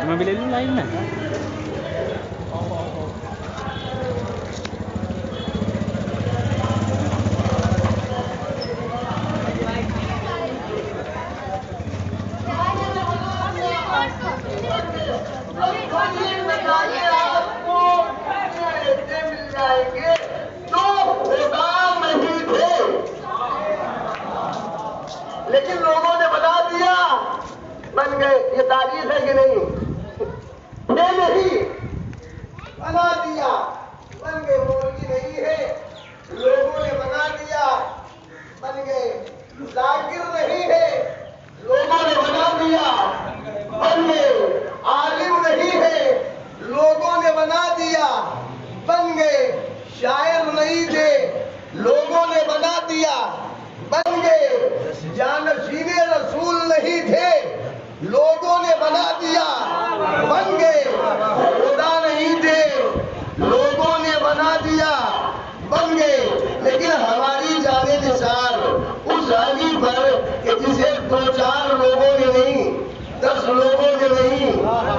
میں بھی لے لوں لائن میں. لیکن لوگوں نے بنا دیا بن گئے. یہ تعریف ہے کہ نہیں؟ نہیں بنا دیا بن گئے. مولوی نہیں ہے لوگوں نے بنا دیا بن گئے. ذاکر نہیں ہے لوگوں نے بنا دیا بن گئے. عالم نہیں ہے لوگوں نے بنا دیا بن گئے. شاعر نہیں تھے لوگوں نے بنا دیا بن گئے. جانشین رسول نہیں تھے لوگوں نے بنا دیا بن گئے. خدا نہیں تھے لوگوں نے بنا دیا بن گئے. لیکن ہماری جان نثار اس علی پر کہ جسے 2-4 لوگوں نے نہیں، 10 لوگوں نے نہیں،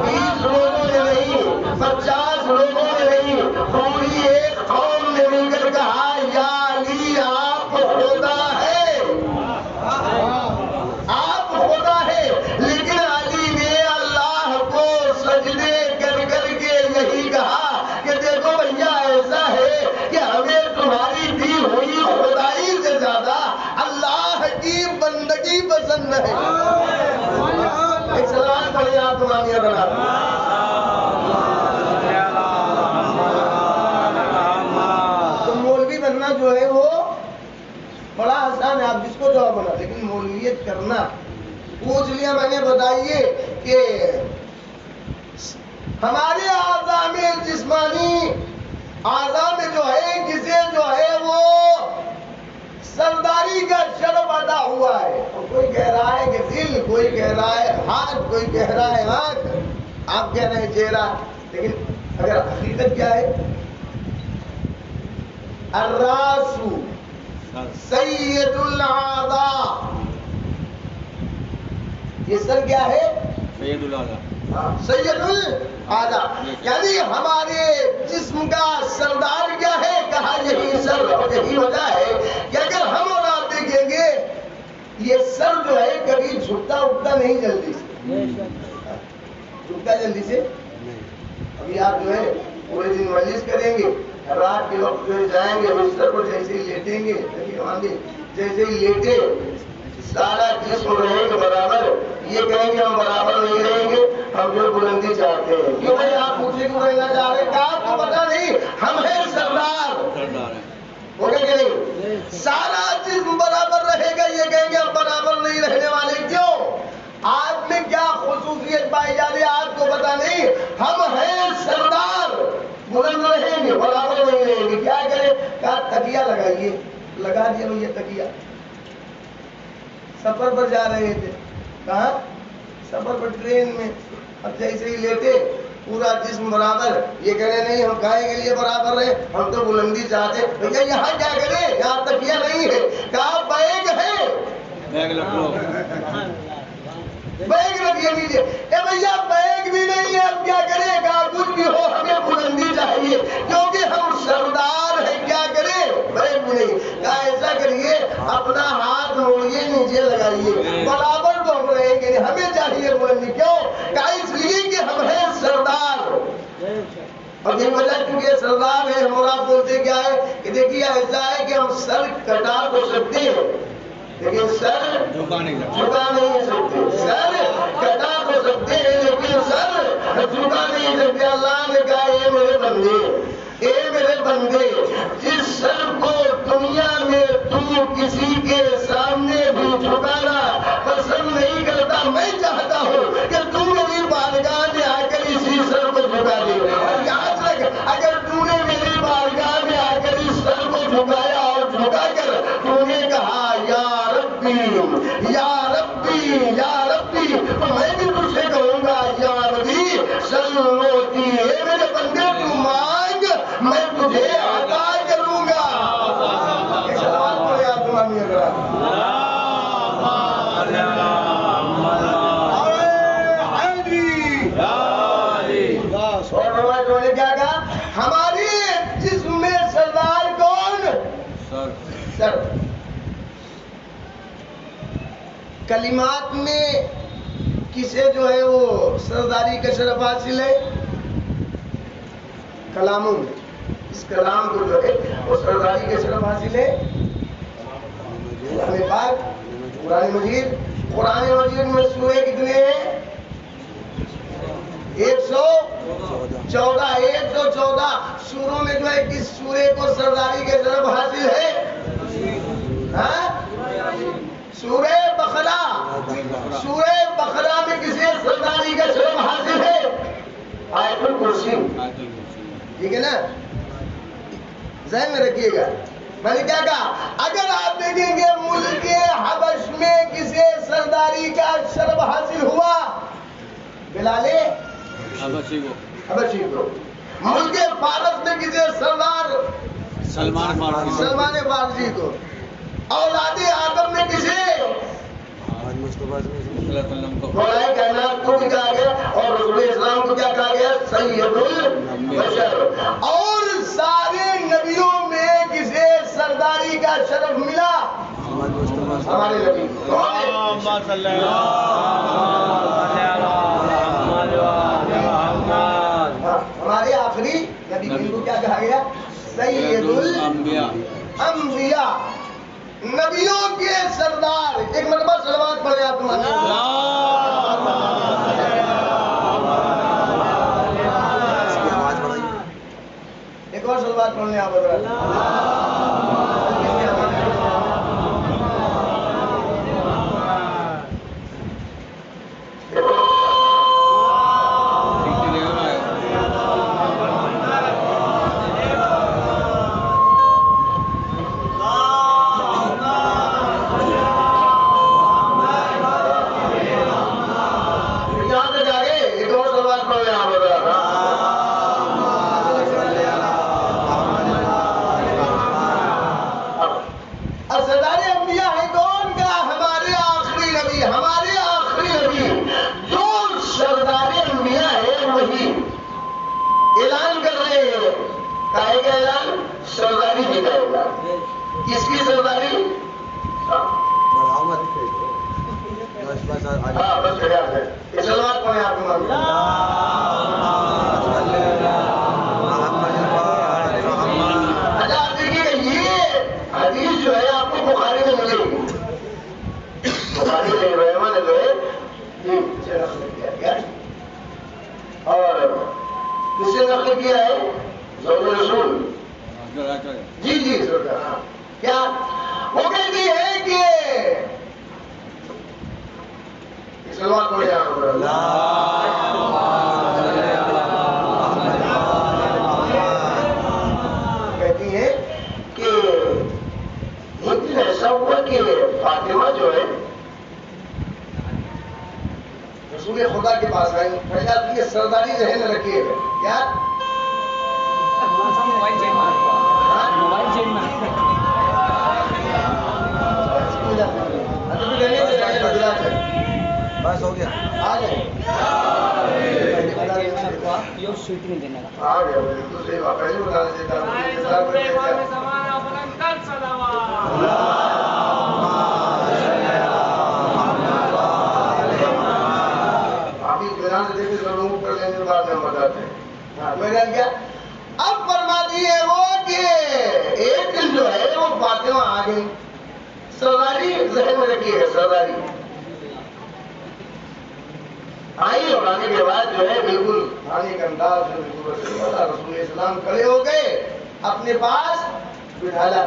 20 لوگوں نے نہیں، 50 لوگوں نے نہیں، پوری ایک قوم نے مل کر کہا یا علی آپ خدا ہے، آپ خدا ہے. لیکن علی نے اللہ کو سجدے کر کر کے یہی کہا کہ دیکھو بھیا ایسا ہے کہ ہمیں تمہاری دی ہوئی خدائی سے زیادہ اللہ کی بندگی پسند ہے. ایک سلام پڑھیں آپ تمہاری بنا. تو مولوی بننا جو ہے وہ بڑا آسان ہے، آپ جس کو جواب بنا. لیکن مولویت کرنا پوچھ لیا میں نے. بتائیے کہ ہمارے اعضاء میں جسمانی اعضاء میں جو ہے کسے جو ہے وہ سرداری کا شرف ادا ہوا ہے. کوئی کہہ رہا ہے کہ دل، کوئی کہہ رہا ہے ہاتھ، کوئی کہہ رہا ہے آنکھ، آپ کہہ رہے ہیں چہرہ. لیکن اگر حقیقت کیا ہے؟ الراس سید الاعضاء. یہ سر کیا ہے؟ سید الاعضاء. سید الاعضاء یعنی ہمارے جسم کا سردار کیا ہے؟ کہا یہی سر. اور یہی وجہ ہے کہ اگر ہم اور آپ دیکھیں گے یہ سر جو ہے کبھی جھکتا اٹھتا نہیں جلدی سے. جھکتا جلدی سے. ابھی آپ جو ہے پورے دن ورزش کریں گے، رات کے وقت جو جائیں گے بستر کو جیسے ہی لیٹیں گے، جیسے ہی لیٹے سارا جسم رہے گا برابر. یہ کہیں گے ہم برابر نہیں رہیں گے، ہم جو بلندی چاہتے ہیں. کیوں بھائی آپ مجھے کیوں رہنا چاہ رہے ہیں؟ کہ آپ کو پتا نہیں ہم ہیں سردار. ہو گئے کہ نہیں؟ سارا جسم برابر رہے گا، یہ کہیں گے ہم برابر نہیں رہنے والے. کیوں؟ آپ میں کیا خصوصیت پائی جا رہی ہے آپ کو پتا نہیں. ہم ہیں سردار، بلند رہیں گے برابر نہیں رہیں گے. کیا کریں؟ کہا تکیہ لگائیے. لگا دیا یہ تکیہ. سفر پر جا رہے تھے، کہاں؟ سفر پر ٹرین میں. اب جیسے ہی لیٹے پورا جسم برابر. یہ کہہ رہے نہیں ہم کھائے کے لیے برابر رہے، ہم تو بلندی چاہتے. بھیا یہاں کیا کریں؟ یہاں تکیہ نہیں ہے. کہا بیگ ہے، بیگ رکھ لو. بیگ رکھیے نیچے. اے بھیا بیگ بھی نہیں ہے، اب کیا کریں؟ کہا کچھ بھی ہو ہمیں بلندی چاہیے کیونکہ ہم سردار ہیں. کیا کریں؟ بیگ بھی نہیں. کہا ایسا کریے اپنا ہاتھ موڑیے نیچے لگائیے، برابر تو ہم رہیں گے، ہمیں چاہیے بلندی. کیوں؟ کہا اس لیے کہ ہم ہیں سردار. اور یہ وجہ کیونکہ سردار ہے. ہم اور آپ بولتے کیا ہے کہ دیکھیے ایسا ہے کہ ہم سر کٹا تو سکتے ہیں لیکن سر جھکا نہیں سکتے. سر کٹا تو سکتے ہیں لیکن سر جھکا نہیں سکتے. اللہ نے کہا اے میرے بندے، اے میرے بندے، جس سر کو دنیا میں تم کسی کے سامنے بھی جھکانا پسند نہیں کرتا، میں چاہتا ہوں کہ تم میری بارگاہ میں آ کر اسی سر کو جھکا دے. یاد رکھ، اگر تم نے میری بارگاہ میں آ کر اس سر کو جھکایا اور جھکا کر تم نے کہا یا ربی یا ربی یا ربی، تو میں بھی تجھ سے کہوں گا یا ربی سلوتی. اے میرے بندے تو مانگ، میں تجھے عطا کروں گا. ایک سلام پڑھے آپ تمہاری. کلمات میں کسے جو ہے وہ سرداری کا شرف حاصل ہے؟ کلاموں میں اس کلام کو جو ہے وہ سرداری کا شرف حاصل ہے؟ کلام پاک، قرآن مجید. قرآن مجید میں سورے کتنے ہیں؟ 114. 114 سوروں میں جو ہے کس سورے کو سرداری کے شرف حاصل ہے؟ ہاں؟ سورہ بقرہ. سورہ بقرہ میں کسی سرداری کا شرف حاصل ہے؟ آیت الکرسی. ٹھیک ہے نا؟ ذہن میں رکھیے گا. میں نے کیا کہا؟ اگر آپ دیکھیں گے ملک حبش میں کسی سرداری کا شرف حاصل ہوا، بلال حبشی کو. ملک فارس میں کسی سردار سلمان فارسی کو. اولاد آدم میں کسی مولا کائنات کو بھی کہا گیا اور رسول اسلام کو کیا کہا گیا؟ سید البشر. اور سارے نبیوں میں کسی سرداری کا شرف ملا؟ ہمارے نبی. ہمارے آخری نبی کو کیا کہا گیا؟ سید الانبیاء. نبیوں کے سردار. ایک مرتبہ صلوات پڑھیں آپ تمہارے. ایک اور صلوات پڑھنے آپ اب فرما دیے وہ کہ ایک دن جو ہے وہ فاطمہ آ گئی. سرداری ذہن میں رکھیے گا. سرداری آئی اور آنے کے بعد جو ہے بالکل آنے کا انداز رسول اسلام کھڑے ہو گئے, اپنے پاس بٹھالا.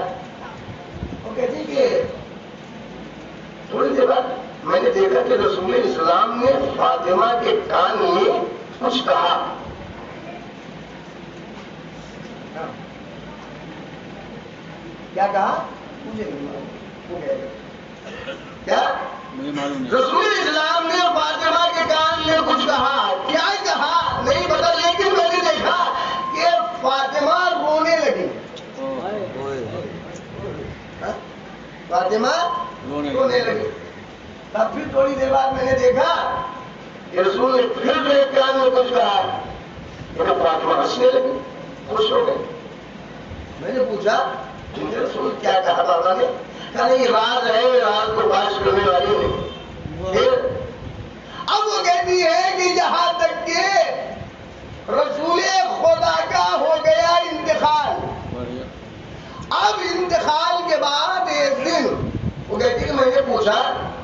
وہ کہتی کہ تھوڑی دیر بعد میں نے دیکھا کہ رسول اسلام نے فاطمہ کے کان میں کچھ کہا. کیا کہا مجھے نہیں معلوم. کیا رسول اسلام نے فاطمہ کے کان میں کچھ کہا, کیا کہا نہیں پتا, لیکن میں نے دیکھا کہ فاطمہ رونے لگی. فاطمہ رونے لگی. تب پھر تھوڑی دیر بعد میں نے دیکھا کہ رسول نے پھر میرے کان میں کچھ کہا, لیکن فاطمہ ہنسنے لگی, خوش ہو گئی. میں نے پوچھا رسول کیا کہا بابا نے؟ کہا یہ راز ہے, راز کو باش کرنے والی نہیں. انتقال کے بعد ایک دن وہ کہتی کہ میں نے پوچھا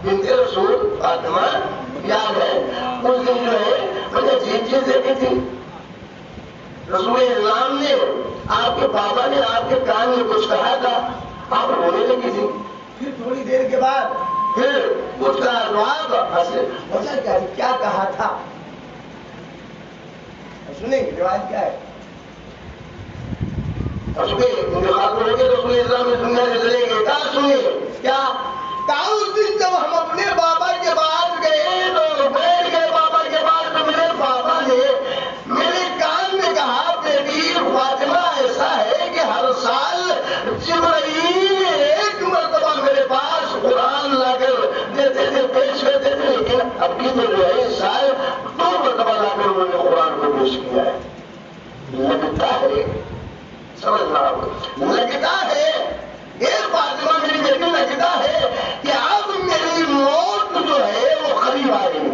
بنت رسول فاطمہ یاد ہے اس دن جو ہے میں نے عجیب چیز دیکھی تھی. رسول اسلام نے آپ کے بابا نے آپ کے کان میں کچھ کہا تھا, آپ رونے لگی تھی. پھر تھوڑی دیر کے بعد پھر اس کا رواب وجہ کیا کہا تھا سنیں گے. روایت کیا ہے؟ رسول اسلام نے دنیا سے چلے گئے. کہا سنیے کیا کہا اس دن جب ہم اپنے بابا کے پاس گئے تو بیٹھ گئے بابا کے پاس تو میرے بابا نے میرے کان میں کہا بیٹی فاطمہ ایسا ہے کہ ہر سال جبرائیل ایک مرتبہ میرے پاس قرآن لا کر دیتے تھے پیش کرتے تھے, لیکن اب کی تو جو ہے اس سال 2 مرتبہ لا کر انہوں نے قرآن کو پیش کیا ہے. لگتا ہے سمجھ رہا ہوں لگتا ہے ایک فاطمہ میری بیٹی لگتا ہے کہ اب میری موت جو ہے وہ قریب آ گئی.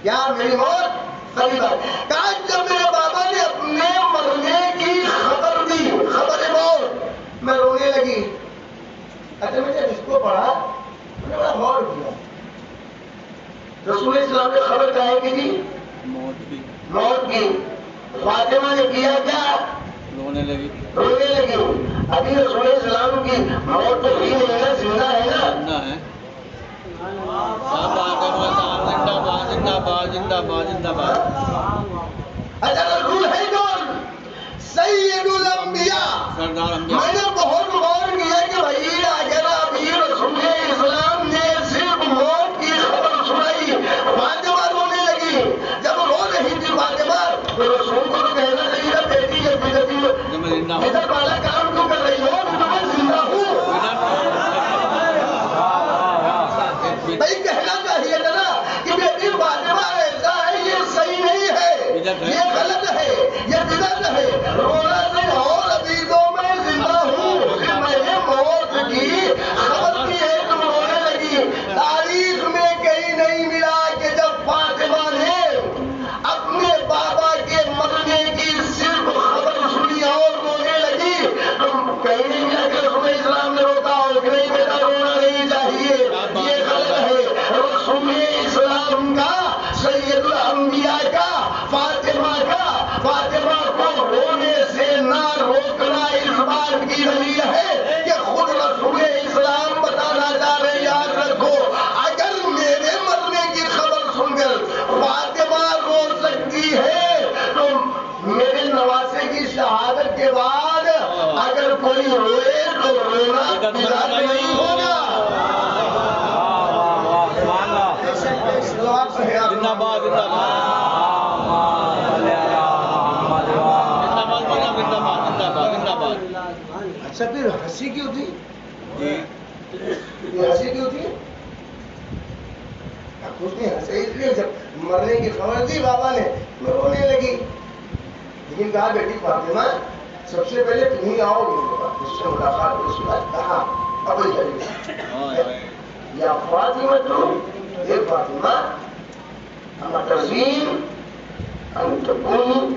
کیا میری موت قریب آ گئی؟ کہا جب میرے بابا نے اپنے مرنے کی خبر دی, خبر موت, میں رونے لگی. اچھا میں جب اس کو پڑھا میں نے بڑا غور کیا. رسول اسلام نے خبر کہا کہ جی موت کی. فاطمہ نے کیا کیا؟ رونے لگی. ابھی رسول اسلام کی موت تو ہی نہیں ہے, زندہ ہے نا. اچھا رسول ہے کون؟ سید الانبیاء. میں نے بہت غور کیا کہ بھائی اگر ابھی رسول اسلام نے صرف موت کی خبر سنائی, فاطمہ رونے لگی. جب رو رہی تھی فاطمہ تو رسول کو تو کہنا چاہیے تھا بیٹی ادھر والا کام کیوں کر رہی ہو, میں زندہ ہوں. بھائی کہنا چاہیے تھا نا کہ بیٹی فاطمہ ایسا ہے, یہ صحیح نہیں ہے, یہ غلط ہے, یہ بدعت ہے. رونا سے اور ابھی تو میں زندہ ہوں, میں نے موت کی خبر کی ہے تم رونے لگی. تاریخ میں کہیں نہیں ملا کہ جب فاطمہ نے اپنے بابا کے مرنے کی صرف خبر سنی اور رونے لگی, کہیں نہیں ملا کہ رسول اسلام نے روکا اور کہ نہیں بیٹا رونا نہیں چاہیے, یہ غلط ہے. رسول اسلام کا, سید الانبیاء کا, فاطمہ کو رونے سے نہ روکنا اس بات کی دلیل ہے کہ خود رسول اسلام بتانا چاہ رہے. یاد رکھو اگر میرے مرنے کی خبر سن کر فاطمہ رو سکتی ہے تو میرے نواسے کی شہادت کے بعد اگر کوئی روئے تو رونا بدعت نہیں ہوگا. اچھا پھر ہنسی کیوں تھی؟ ہنسی کیوں تھی؟ کچھ نہیں ہنسے اس لیے جب مرنے کی خبر دی بابا نے میں رونے لگی. لیکن کہا بیٹی فاطمہ سب سے پہلے تم ہی آؤ گے, اس سے ملاقات اس کے بعد کہا ابھی چلیے یا فاطمہ تو ایک فاطمہ اما تزین ان تکون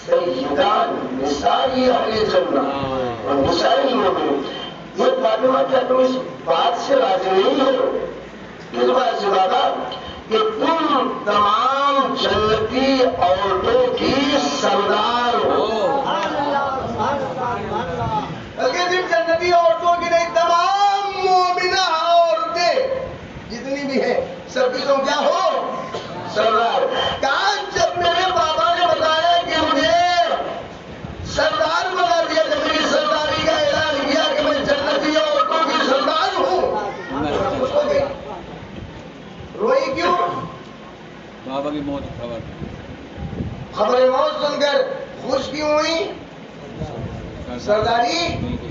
سیدات نساء اہل جنہ اور نساء المؤمنین. یہ فاطمہ کیا تم اس بات سے راضی نہیں ہو, اس بات سے بابا کہ تم تمام جنتی عورتوں کی سردار ہو. بلکہ صرف جنتی عورتوں کی نہیں, تمام مومنہ عورتیں جتنی بھی ہیں سب کی تم کیا ہو, سردار. کہا جب میرے بابا نے بتایا کہ مجھے سردار بنا دیا, جب میری سرداری کا اعلان کیا کہ میں جنتی عورتوں کی سردار ہوں, خوش ہو گئی. روئی کیوں؟ بابا کی موت خبر موت سن کر خوش کیوں ہوئی؟ سرداری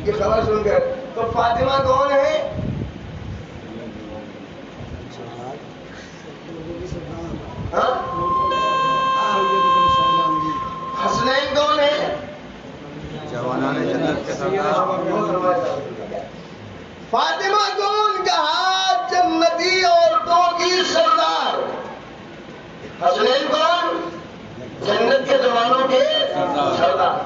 کی خبر سن کر. تو فاطمہ کون ہے؟ حسنین کون ہے؟ جوانان جنت کے سردار. فاطمہ کون کہا؟ جنتی عورتوں کی سردار. حسنین کون؟ جنت کے جوانوں کے سردار.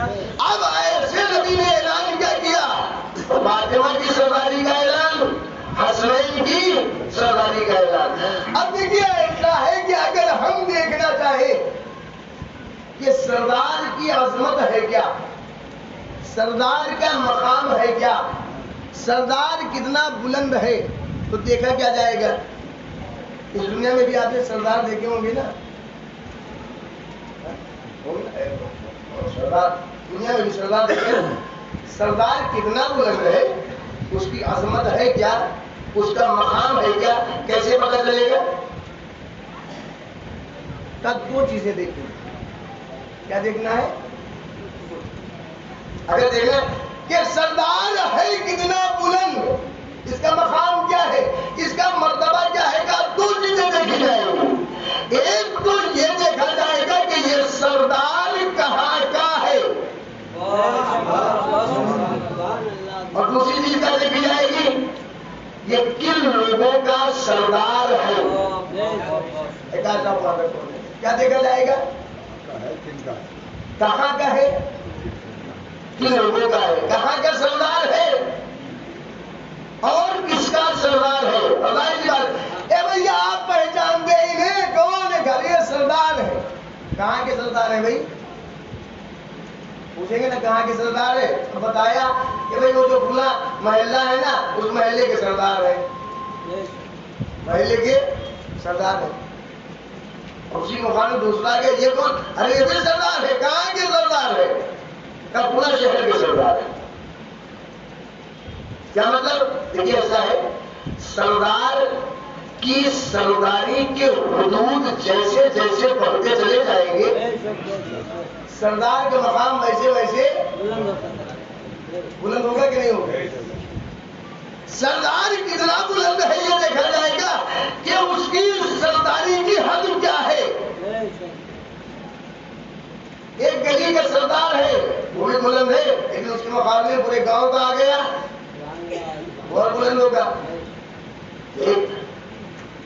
اب ایسے نبی نے اعلان کیا کیا؟ فاطمہ کی سرداری کا اعلان، حسنین کی سرداری کا اعلان۔ اب دیکھیے ایسا ہے کہ اگر ہم دیکھنا چاہیں کہ سردار کی عظمت ہے کیا، سردار کا مقام ہے کیا، سردار کتنا بلند ہے، تو دیکھا کیا جائے گا؟ اس دنیا میں بھی آپ نے سردار دیکھے ہوں گے نا، سردار دنیا میں بھی سردار دیکھے، سردار کتنا بلند ہے، اس کی عظمت ہے کیا، اس کا مقام ہے کیا، کیسے پتہ چلے گا؟ تب دو چیزیں دیکھیں، کیا دیکھنا ہے؟ اگر دیکھنا کہ سردار ہے کتنا بلند، اس کا مقام کیا ہے، اس کا مرتبہ کیا ہے، کا دو چیزیں دیکھی جائیں گی۔ ایک تو یہ دیکھا جائے گا کہ یہ سردار کہاں کا ہے، اور دوسری چیز کیا دیکھی جائے گی، یہ کن لوگوں کا سردار ہے۔ کیا دیکھا جائے گا؟ کہاں کا ہے، کن لوگوں کا ہے، کہاں کا سردار ہے، اور کس کا سردار ہے۔ اے بھیا آپ پہچانتے ہی نہیں کون ہے، گھر یہ سردار ہے، کہاں کے سردار ہے بھائی؟ پوچھیں گے نا کہاں کے سردار ہے، تو بتایا کہ بھائی وہ جو کھلا محلہ ہے نا، اس محلے کے سردار ہے، محلے کے سردار ہے۔ اسی مقام دوسرا کہ یہ کون، ارے یہ بھی سردار ہے، کہاں کے سردار ہے، کا پورا شہر کے سردار ہے۔ کیا مطلب؟ دیکھیے ایسا ہے، سردار کی سرداری کے حدود جیسے جیسے بڑھتے چلے جائیں گے، سردار کا مقام ویسے ویسے بلند ہوگا کہ نہیں ہوگا؟ سردار کتنا بلند ہے یہ دیکھا جائے گا کہ اس کی سرداری کی حد کیا ہے۔ ایک گلی کا سردار ہے، وہ بھی بلند ہے، لیکن اس کے مقابلے پورے گاؤں کا آ گیا، اور بلند ہوگا۔ ایک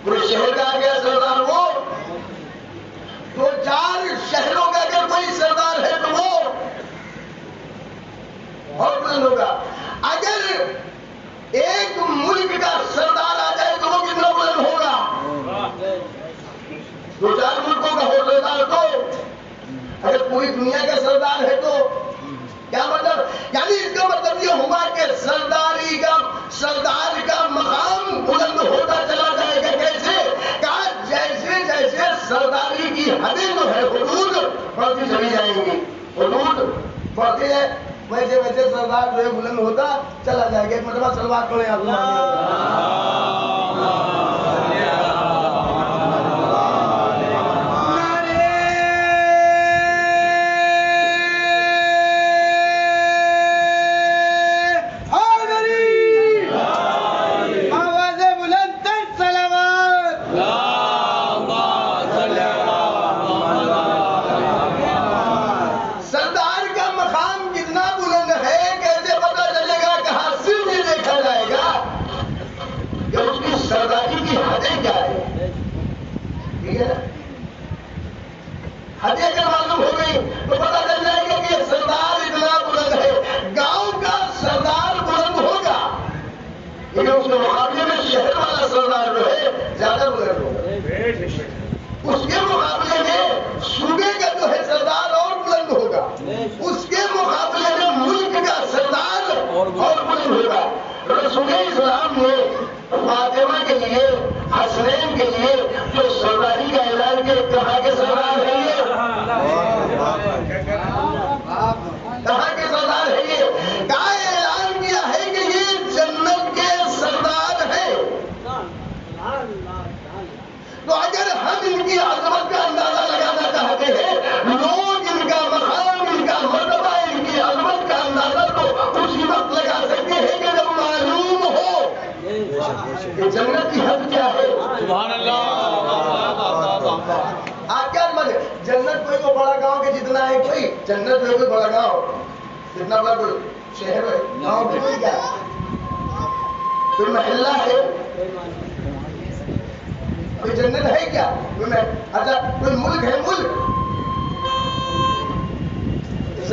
پورے شہر کا آ گیا سردار، وہ دو چار شہروں کا اگر کوئی سردار ہے تو وہ اور بلند ہوگا۔ اگر ایک ملک کا سردار آ جائے تو وہ کتنا بلند ہوگا؟ دو چار ملکوں کا ہو سردار تو، اگر پوری دنیا کا سردار ہے تو کیا مطلب؟ یعنی اس کا مطلب یہ ہوا کہ سردار کا مقام بلند ہوتا چلا جائے گا۔ کیسے؟ کہا جیسے جیسے سرداری کی حدیں جو ہے، حدود بڑھتی چلی جائیں گی، حدود بڑھتی ہے، ویسے ویسے سردار جو ہے بلند ہوتا چلا جائے گا۔ ایک مرتبہ سلوات پڑھیں آپ حدیں اگر معلوم ہو گئی تو پتا چل جائے گا کہ سردار اتنا بلند ہے۔ گاؤں کا سردار بلند ہوگا، لیکن اس کے مقابلے میں شہر والا سردار جو ہے زیادہ بلند ہوگا۔ اس کے مقابلے میں صوبے کا جو ہے سردار اور بلند ہوگا، اس کے مقابلے میں ملک کا سردار اور بلند ہوگا۔ رسول اسلام نے فاطمہ کے لیے، حسنین کے لیے جو سرداری کا اعلان کیا، کہاں کے سردار ہے یہ، کہاں کے سردار ہے یہ، کہاں اعلان کیا ہے کہ یہ جنت کے سردار ہیں۔ تو اگر ہم ان کی عظمت کا اندازہ لگانا چاہتے ہیں، لوگ ان کا مقام، ان کا مرتبہ، ان کی عظمت کا اندازہ تو اسی وقت لگا سکتے ہیں کہ جب معلوم ہو کہ جنت کی حد کیا ہے۔ سبحان اللہ۔ آپ کیا مطلب؟ جنت کوئی کو بڑا گاؤں کے جتنا ہے کوئی، جنت میں کوئی بڑا گاؤں جتنا بڑا کوئی شہر ہے، گاؤں کی کوئی کیا کوئی محلہ ہے، کوئی جنت ہے کیا، کوئی اچھا کوئی ملک ہے، ملک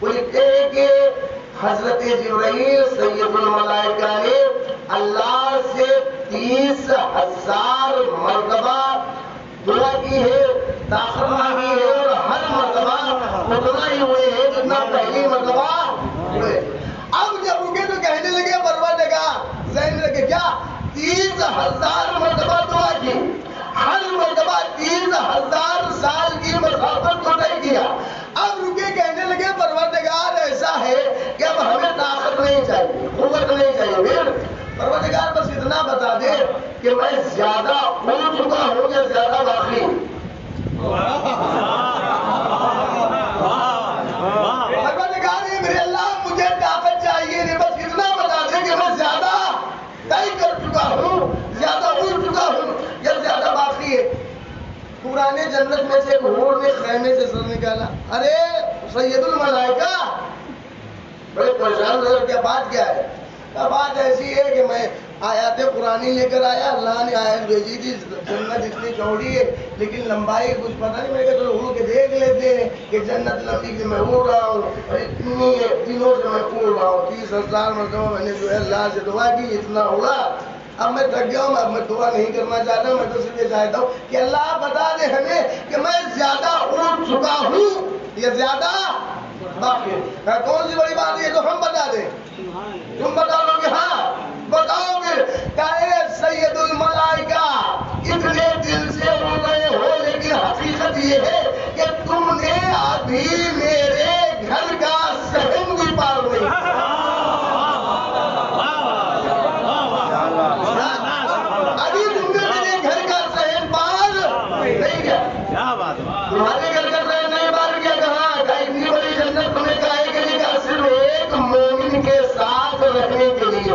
بولتے ہیں کہ حضرت جبرائیل سید الملائکہ نے اللہ سے 30,000 مرتبہ دعا کی ہے، طاقت مانگی ہے، اور ہر مرتبہ اتنا ہی ہوئے ہیں جتنا پہلی مرتبہ ہوئے۔ اب جب رکے تو کہنے لگے پروردگار، ذہن رکھے کیا 30,000 مرتبہ دعا کی، ہر مرتبہ 30,000 سال کی مسافت کو طے کیا۔ اب رکے کہنے لگے پروردگار ایسا ہے کہ اب ہمیں طاقت نہیں چاہیے، قوت نہیں چاہیے، پھر پروردگار بس اتنا بتا دے کہ میں زیادہ اڑ چکا ہوں یا زیادہ باقی ہوں۔ پروردگار ہے میرے اللہ، مجھے طاقت چاہیے نہیں، بس اتنا بتا دے کہ میں زیادہ طے کر چکا ہوں، زیادہ اڑ چکا ہوں یا زیادہ باقی ہے۔ پرانے جنت میں سے ایک حور نے خیمے سے سر نکالا، ارے سید الملائکہ، بڑے پریشان ہو کیا بات کیا ہے؟ بات ایسی ہے کہ میں آیات قرآنی لے کر آیا، اللہ نے آیت بھیجی تھی، جنت اتنی چوڑی ہے لیکن لمبائی کچھ پتہ نہیں، میں کہا چلو اڑ کے دیکھ لیتے ہیں کہ جنت لمبی کہ میں اڑ رہا ہوں، اور اتنی دنوں سے میں اڑ رہا ہوں، 30,000 مرتبہ میں نے جو ہے اللہ سے دعا کی، اتنا اڑا، اب میں تھک گیا ہوں، اب میں دعا نہیں کرنا چاہتا ہوں، میں تو صرف یہ چاہتا ہوں کہ اللہ بتا دے ہمیں کہ میں زیادہ اڑ چکا ہوں یا زیادہ باقی ہے۔ کون سی بڑی بات ہے تو ہم بتا دیں، تم بتا دو گے؟ ہاں بتاؤ گے کہ سید الملائکہ اتنے دل سے رو رہے ہو، لیکن حقیقت یہ ہے کہ تم نے ابھی میرے گھر کا صحن بھی پار نہیں کیا۔ ابھی تم نے میرے گھر کا صحن پار نہیں کیا، تمہارے گھر کا صحن نہیں پار کیا، کہاں اتنی بڑی جنت تمہیں کہے کے لیے کہ صرف ایک مومن کے ساتھ رہنے کے لیے،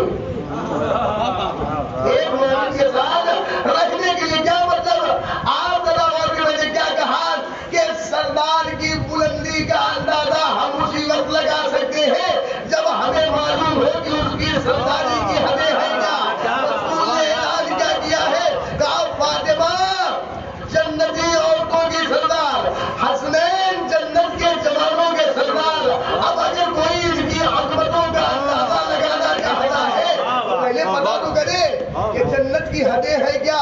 ایک مومن کے ساتھ رہنے کے لیے۔ کیا مطلب؟ آپ ذرا غور کریں، میں نے کیا کہا کہ سردار کی بلندی کا اندازہ ہم اسی وقت لگا سکتے ہیں جب ہمیں معلوم ہو کہ اس کی سرداری کی حدیں ہیں کیا۔ رسول نے اعلان کیا کیا ہے، کہا فاطمہ جنتی عورتوں کی سردار، حسنین جنت کے جوانوں کے سردار۔ اب اگر کوئی ان کی عظمتوں کا اندازہ لگانا چاہتا ہے تو پہلے پتا تو کرے کہ جنت کی حدیں ہیں کیا۔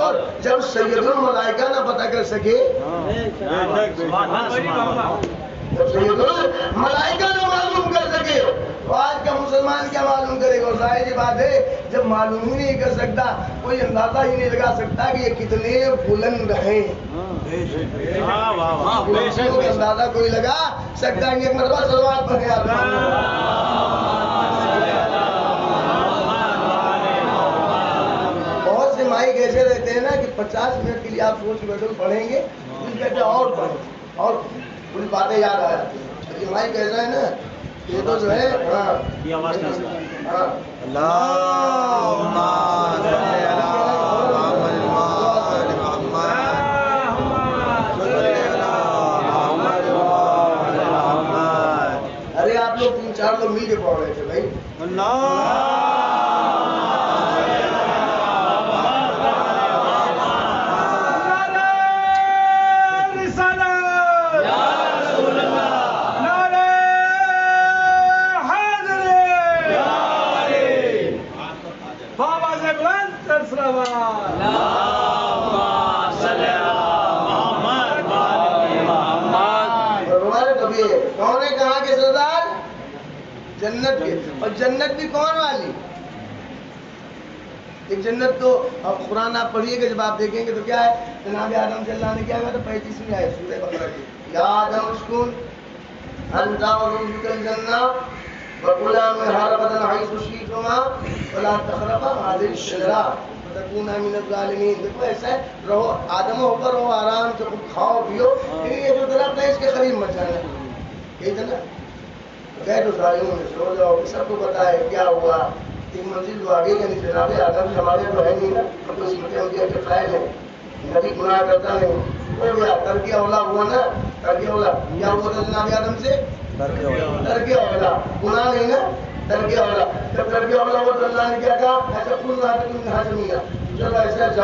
اور جب سید الملائکہ نہ پتا کر سکے، جب سید الملائکہ نہ معلوم کر سکے تو آج کا مسلمان کیا معلوم کرے گا؟ ظاہر یہ بات ہے جب معلوم ہی نہیں کر سکتا، کوئی اندازہ ہی نہیں لگا سکتا کہ یہ کتنے بلند ہیں، اندازہ کوئی لگا سکتا ہے۔ ایک مرتبہ صلوات پڑھیں آپ۔ بہت سے مائک ایسے رہتے ہیں نا کہ 50 منٹ کے لیے آپ سوچ بیٹھو پڑھیں گے، کچھ کہتے ہیں اور پڑھیں اور کچھ باتیں یاد آ جاتی ہیں۔ یہ مائک ایسا ہے نا، یہ تو جو ہے یہ آواز نہیں ہاں اللہم صلی علی محمد وآل محمد صلی علی محمد وآل محمد۔ ارے آپ لوگ 3-4 لوگ مل کے پڑھ رہے تھے بھائی۔ کون ہے کہاں کے سردار؟ جنت کے، اور جنت بھی کون والی؟ ایک جنت تو اب قرآن آپ پڑھیے گا، جب آپ دیکھیں گے تو کیا ہے، جناب آدم سے اللہ نے کیا کہا تھا 35ویں آیت سورہ بقرہ کی، یا آدم اسکن انت وزوجک الجنہ وکلا منہا رغدا حیث شئتما ولا تقربا هذه الشجرہ فتکونا من الظالمین۔ دیکھو ایسا ہے، رہو آدم ہو کر رہو، آرام سے خود کھاؤ پیو، لیکن یہ جو درخت ہے اس کے قریب مت جانا، یہی تھا نا۔ گئے تو ظالموں نے سو جاؤ، سب کو پتا ہے کیا ہوا۔ ایک منزل جو آگے کا نہیں، جناب آدم سے ہمارے تو ہے نہیں نا، ہم تو سیکھتے ہیں کہ قائل ہے، نبی گناہ کرتا نہیں، ہو گیا ترک اولا ہوا نا، ترک اولا کیا ہوا تھا جناب آدم سے؟ ترک اولا، گناہ نہیں نا، ترک اولا۔ جب ترک اولا ہوا تو اللہ نے کیا کہا، ایسا کل نہ تم نہ چلو ایسا جاؤ